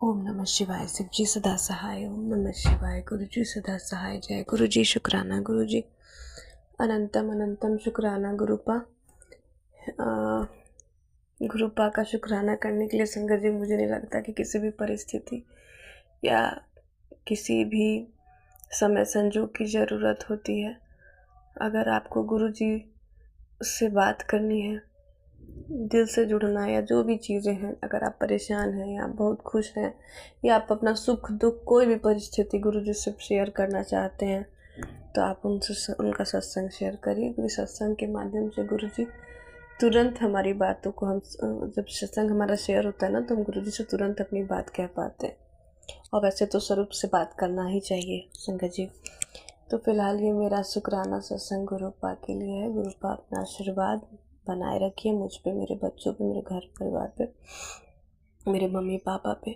ओम नमः शिवाय। शिव जी सदा सहाय। ओम नमः शिवाय। गुरु जी सदा सहाय। जय गुरु जी। शुक्राना गुरु जी। अनंतम अनंतम शुक्राना गुरुपा। गुरुपा का शुक्राना करने के लिए संगत जी मुझे नहीं लगता कि किसी भी परिस्थिति या किसी भी समय संजोग की ज़रूरत होती है। अगर आपको गुरु जी से बात करनी है, दिल से जुड़ना या जो भी चीज़ें हैं, अगर आप परेशान हैं या आप बहुत खुश हैं या आप अपना सुख दुख कोई भी परिस्थिति गुरु जी से शेयर करना चाहते हैं, तो आप उनसे उनका सत्संग शेयर करिए। क्योंकि सत्संग के माध्यम से गुरु जी तुरंत हमारी बातों को जब सत्संग हमारा शेयर होता है ना, तो हम गुरु जी से तुरंत अपनी बात कह पाते हैं। और वैसे तो स्वरूप से बात करना ही चाहिए संगत जी। तो फिलहाल ये मेरा शुक्राना सत्संग गुरुपा के लिए है। गुरुपा अपना आशीर्वाद बनाए रखिए मुझ पे, मेरे बच्चों पे, मेरे घर परिवार पे, मेरे मम्मी पापा पे।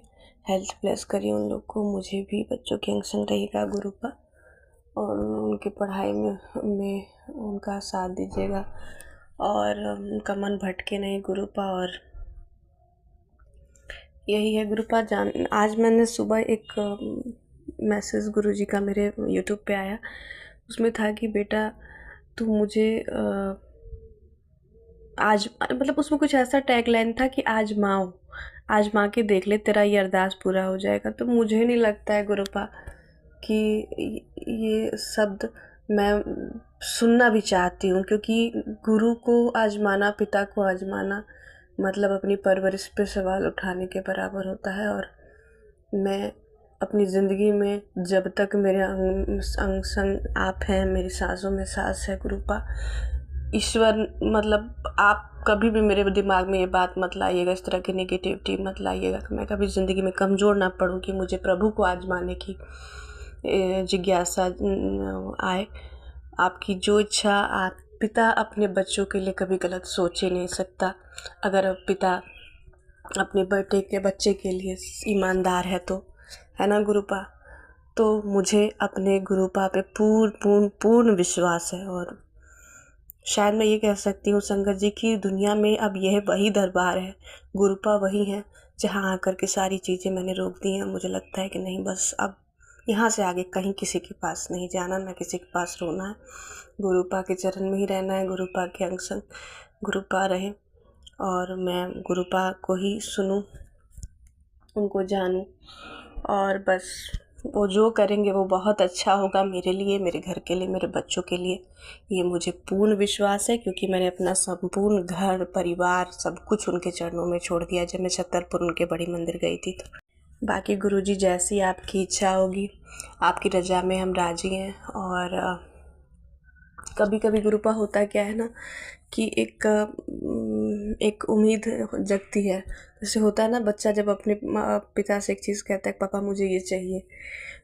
हेल्थ ब्लेस करिए उन लोग को, मुझे भी, बच्चों के अंग संग रहेगा गुरुपा। और उनकी पढ़ाई में उनका साथ दीजिएगा और उनका मन भटके नहीं गुरुपा। और यही है गुरुपा। आज मैंने सुबह एक मैसेज गुरुजी का मेरे यूट्यूब पे आया। उसमें था कि बेटा तू मुझे आज, मतलब उसमें कुछ ऐसा टैगलाइन था कि आजमा के देख ले, तेरा ये अरदास पूरा हो जाएगा। तो मुझे नहीं लगता है गुरुपा कि ये शब्द मैं सुनना भी चाहती हूँ, क्योंकि गुरु को आजमाना, पिता को आजमाना मतलब अपनी परवरिश पे सवाल उठाने के बराबर होता है। और मैं अपनी ज़िंदगी में जब तक मेरे अंग संग आप हैं, मेरी सांसों में सांस है गुरुपा, ईश्वर मतलब आप कभी भी मेरे दिमाग में ये बात मत लाइएगा, इस तरह की नेगेटिविटी मत लाइएगा कि मैं कभी ज़िंदगी में कमज़ोर ना पड़ूँ, कि मुझे प्रभु को आजमाने की जिज्ञासा आए। आपकी जो इच्छा, आप पिता अपने बच्चों के लिए कभी गलत सोच ही नहीं सकता। अगर पिता अपने बेटे के बच्चे के लिए ईमानदार है तो, है ना गुरुपा। तो मुझे अपने गुरुपा पे पूर्ण विश्वास है। और शायद मैं ये कह सकती हूँ संगत जी की दुनिया में अब यह वही दरबार है, गुरुपा वही है जहाँ आकर के सारी चीज़ें मैंने रोक दी हैं। मुझे लगता है कि नहीं, बस अब यहाँ से आगे कहीं किसी के पास नहीं जाना, ना किसी के पास रोना है। गुरुपा के चरण में ही रहना है, गुरुपा के अंग संग गुरुपा रहे और मैं गुरुपा को ही सुनूं, उनको जानूं। और बस वो जो करेंगे वो बहुत अच्छा होगा मेरे लिए, मेरे घर के लिए, मेरे बच्चों के लिए, ये मुझे पूर्ण विश्वास है। क्योंकि मैंने अपना संपूर्ण घर परिवार सब कुछ उनके चरणों में छोड़ दिया जब मैं छतरपुर उनके बड़ी मंदिर गई थी। तो बाकी गुरुजी जैसी आपकी इच्छा होगी, आपकी रजा में हम राजी हैं। और कभी कभी गुरुपा होता क्या है ना कि एक उम्मीद जगती है। जैसे होता है ना, बच्चा जब अपने पिता से एक चीज़ कहता है, पापा मुझे ये चाहिए,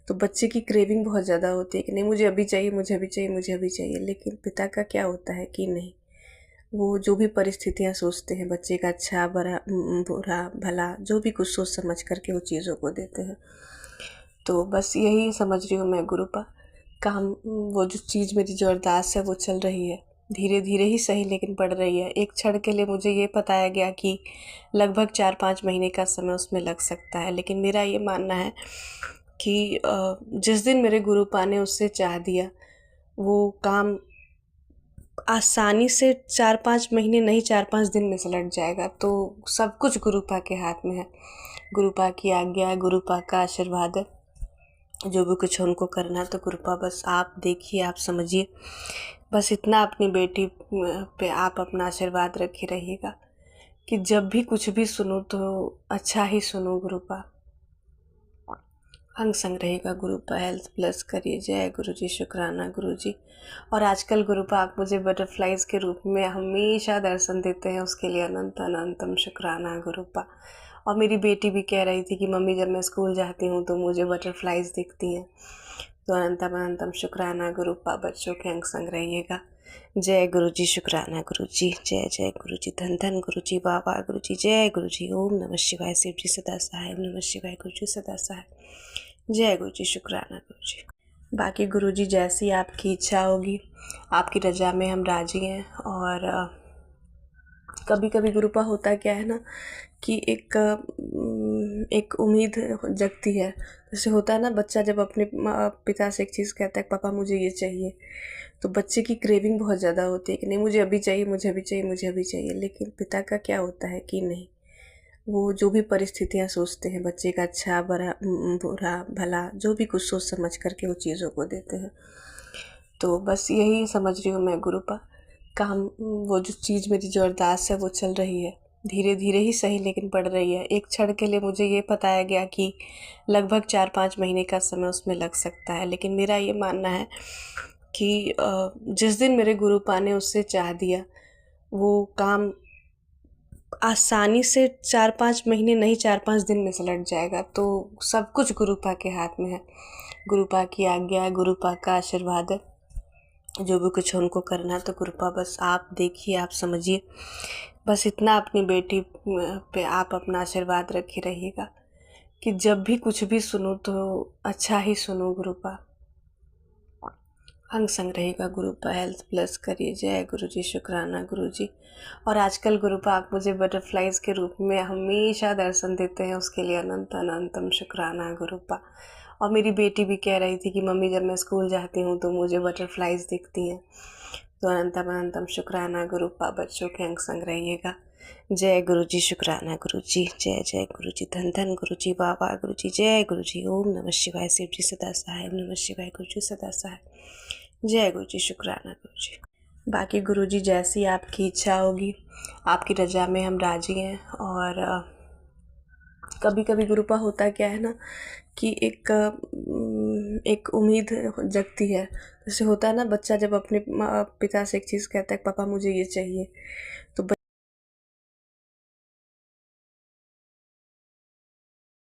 तो बच्चे की क्रेविंग बहुत ज़्यादा होती है कि नहीं मुझे अभी चाहिए, मुझे अभी चाहिए, मुझे अभी चाहिए। लेकिन पिता का क्या होता है कि नहीं, वो जो भी परिस्थितियाँ सोचते हैं, बच्चे का अच्छा बुरा भला जो भी कुछ सोच समझ करके वो चीज़ों को देते हैं। तो बस यही समझ रही हूँ मैं गुरुपा। काम वो जो चीज़ मेरी जो अरदास है वो चल रही है, धीरे धीरे ही सही लेकिन बढ़ रही है। एक क्षण के लिए मुझे ये बताया गया कि लगभग 4-5 महीने का समय उसमें लग सकता है, लेकिन मेरा ये मानना है कि जिस दिन मेरे गुरुपा ने उससे चाह दिया, वो काम आसानी से 4-5 महीने नहीं, 4-5 दिन में से लट जाएगा। तो सब कुछ गुरुपा के हाथ में है, गुरुपा की आज्ञा है, गुरुपा का आशीर्वाद है। जो भी कुछ उनको करना है तो गुरुपा बस आप देखिए, आप समझिए, बस इतना अपनी बेटी पे आप अपना आशीर्वाद रखे रहिएगा कि जब भी कुछ भी सुनूं तो अच्छा ही सुनूं। गुरुपा अंग संग रहेगा गुरुपा। हेल्थ ब्लेस करिए। जय गुरु जी। शुक्राना गुरु जी। और आजकल गुरुपा आप मुझे बटरफ्लाइज के रूप में हमेशा दर्शन देते हैं, उसके लिए अनंत अनंतम शुक्राना गुरुपा। और मेरी बेटी भी कह रही थी कि मम्मी जब मैं स्कूल जाती हूँ तो मुझे बटरफ्लाइज दिखती हैं। तो अनंतम अनंतम शुक्राना गुरुपा। बच्चों के अंग संग रहिएगा। जय गुरु जी। शुक्राना गुरु जी। जय जय गुरु जी। धन धन गुरु जी। वाह वाह गुरु जी। जय गुरु जी। ओम नमः शिवाय। शिव जी सदा सहाय। ओम नमः शिवाय। गुरु जी सदा सहाय। जय गुरु जी। शुक्राना गुरु जी। बाकी गुरु जी जैसी आपकी इच्छा होगी, आपकी रजा में हम राजी हैं। और कभी कभी गुरुपा होता क्या है ना कि एक उम्मीद जगती है। जैसे होता है ना, बच्चा जब अपने पिता से एक चीज़ कहता है, पापा मुझे ये चाहिए, तो बच्चे की क्रेविंग बहुत ज़्यादा होती है कि नहीं मुझे अभी चाहिए, मुझे अभी चाहिए, मुझे अभी चाहिए। लेकिन पिता का क्या होता है कि नहीं, वो जो भी परिस्थितियाँ सोचते हैं, बच्चे का अच्छा बुरा भला जो भी कुछ सोच समझ करके वो चीज़ों को देते हैं। तो बस यही समझ रही हूँ मैं गुरुपा, काम वो जो चीज़ मेरी जो अरदास है वो चल रही है, धीरे धीरे ही सही लेकिन बढ़ रही है। एक क्षण के लिए मुझे ये बताया गया कि लगभग 4-5 महीने का समय उसमें लग सकता है, लेकिन मेरा ये मानना है कि जिस दिन मेरे गुरुपा ने उससे चाह दिया, वो काम आसानी से 4-5 महीने नहीं, 4-5 दिन में सुलझ जाएगा। तो सब कुछ गुरुपा के हाथ में है, गुरुपा की आज्ञा है, गुरुपा का आशीर्वाद है। जो भी कुछ उनको करना है तो गुरुपा बस आप देखिए, आप समझिए, बस इतना अपनी बेटी पे आप अपना आशीर्वाद रखे रहिएगा कि जब भी कुछ भी सुनूं तो अच्छा ही सुनूं। गुरुपा अंग संग रहेगा, गुरुपा हेल्थ प्लस करिए। जय गुरु जी, शुक्राना गुरु जी। और आजकल गुरुपा आप मुझे बटरफ्लाइज के रूप में हमेशा दर्शन देते हैं, उसके लिए अनंत अनंतम शुक्राना गुरुपा। और मेरी बेटी भी कह रही थी कि मम्मी जब मैं स्कूल जाती हूँ तो मुझे बटरफ्लाइज दिखती हैं। तो अनंतम अनंतम शुक्राना गुरुपा, बच्चों के अंग संग रहिएगा। जय गुरु जी, शुक्राना गुरु जी। जय जय गुरु जी, धन धन गुरु जी, बाबा गुरु जी, जय गुरु जी। ओम नमः शिवाय, शिव जी सदा सहाय। ओम नमः शिवाय, गुरु जी सदा सहाय। जय गुरु जी, शुक्राना गुरु जी। बाकी गुरु जी जैसी आपकी इच्छा होगी, आपकी रजा में हम राजी हैं। और कभी कभी गुरुपा होता क्या है ना कि एक उम्मीद जगती है। जैसे होता है ना, बच्चा जब अपने पिता से एक चीज़ कहता है, पापा मुझे ये चाहिए, तो